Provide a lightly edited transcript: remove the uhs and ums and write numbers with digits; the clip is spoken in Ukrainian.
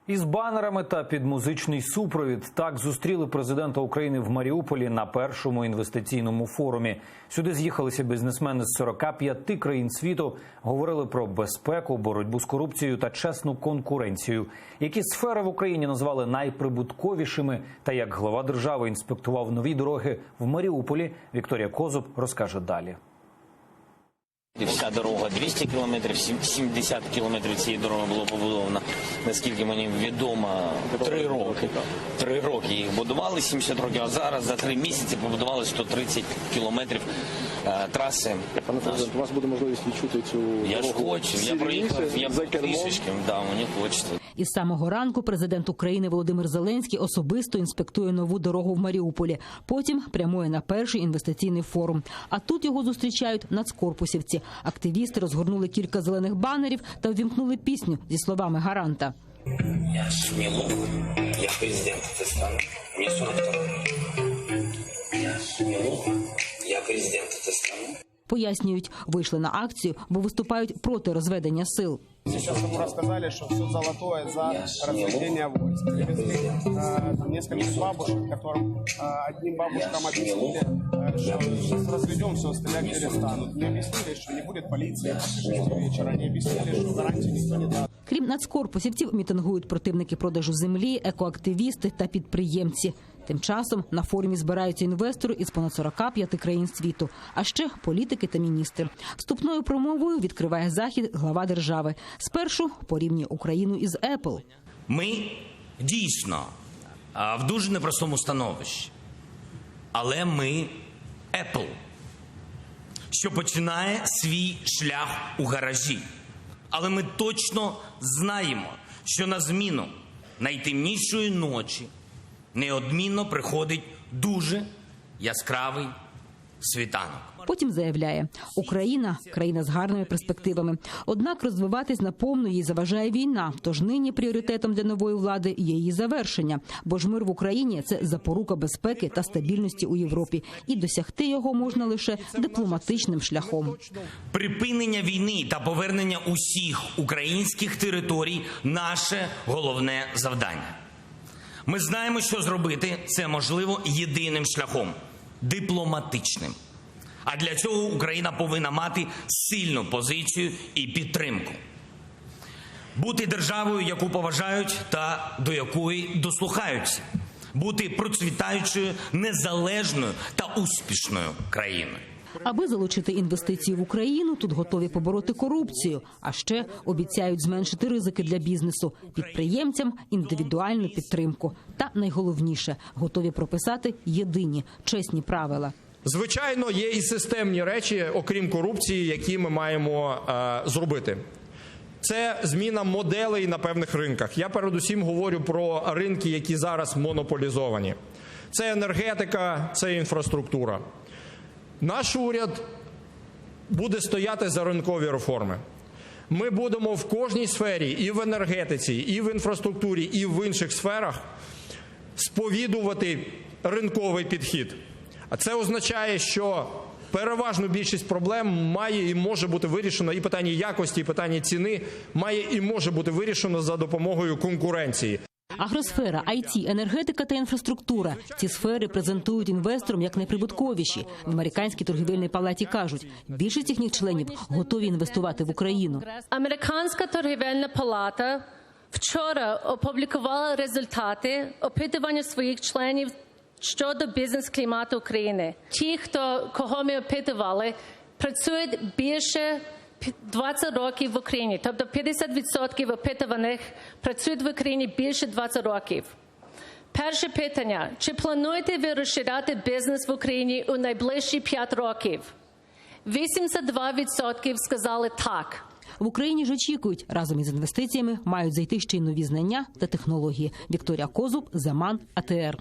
Із банерами та під музичний супровід так зустріли президента України в Маріуполі на першому інвестиційному форумі. Сюди з'їхалися бізнесмени з 45 країн світу, говорили про безпеку, боротьбу з корупцією та чесну конкуренцію. Які сфери в Україні назвали найприбутковішими та як глава держави інспектував нові дороги в Маріуполі, Вікторія Козуб розкаже далі. Вся дорога 200 кілометрів, 70 кілометрів цієї дороги було побудовано, наскільки мені відомо, 3 роки. 3 роки їх будували, 70 років, а зараз за 3 місяці побудували 130 кілометрів траси. Пане президент, у вас буде можливість відчути цю дорогу? Я ж хочу, я проїхав, я трішечки, мені хочеться. Із самого ранку президент України Володимир Зеленський особисто інспектує нову дорогу в Маріуполі. Потім прямує на перший інвестиційний форум. А тут його зустрічають нацкорпусівці. Активісти розгорнули кілька зелених банерів та ввімкнули пісню зі словами гаранта. Я ж не мог, я президент Татарстану, мені 42. Я ж не мог, я президент Татарстану. Пояснюють, вийшли на акцію, бо виступають проти розведення сил. Сейчас ему рассказали, что все золотое за разведение войск. Привезли нескольких бабушек, которым одним бабушкам объяснили, что разведем, все, стрелять перестанут. Не объяснили, что не будет полиции после 6 вечера. Не объяснили, что гарантии никто не даст. Крім нацкорпусівців, мітингують противники продажу землі, екоактивісти та підприємці. Тим часом на форумі збираються інвестори із понад 45 країн світу, а ще політики та міністри. Вступною промовою відкриває захід глава держави. Спершу порівнює Україну із Apple. Ми дійсно в дуже непростому становищі. Але ми Apple, що починає свій шлях у гаражі. Але ми точно знаємо, що на зміну найтемнішої ночі неодмінно приходить дуже яскравий світанок. Потім заявляє, Україна – країна з гарними перспективами. Однак розвиватись наповну їй заважає війна, тож нині пріоритетом для нової влади є її завершення. Бо ж мир в Україні – це запорука безпеки та стабільності у Європі. І досягти його можна лише дипломатичним шляхом. Припинення війни та повернення усіх українських територій – наше головне завдання. Ми знаємо, що зробити це можливо єдиним шляхом – дипломатичним. А для цього Україна повинна мати сильну позицію і підтримку. Бути державою, яку поважають та до якої дослухаються. Бути процвітаючою, незалежною та успішною країною. Аби залучити інвестиції в Україну, тут готові побороти корупцію. А ще обіцяють зменшити ризики для бізнесу, підприємцям індивідуальну підтримку. Та найголовніше – готові прописати єдині, чесні правила. Звичайно, є і системні речі, окрім корупції, які ми маємо зробити. Це зміна моделей на певних ринках. Я передусім говорю про ринки, які зараз монополізовані. Це енергетика, це інфраструктура. Наш уряд буде стояти за ринкові реформи. Ми будемо в кожній сфері, і в енергетиці, і в інфраструктурі, і в інших сферах сповідувати ринковий підхід. А це означає, що переважну більшість проблем має і може бути вирішено, і питання якості, і питання ціни має і може бути вирішено за допомогою конкуренції. Агросфера, IT, енергетика та інфраструктура – ці сфери презентують інвесторам як найприбутковіші. В Американській торгівельній палаті кажуть, більшість їхніх членів готові інвестувати в Україну. Американська торгівельна палата вчора опублікувала результати опитування своїх членів щодо бізнес-клімату України. Ті, кого ми опитували, працюють більше 20 років в Україні. Тобто 50% опитуваних працюють в Україні більше 20 років. Перше питання. Чи плануєте ви розширяти бізнес в Україні у найближчі 5 років? 82% сказали так. В Україні ж очікують, разом із інвестиціями мають зайти ще й нові знання та технології. Вікторія Козуб, Заман, АТР.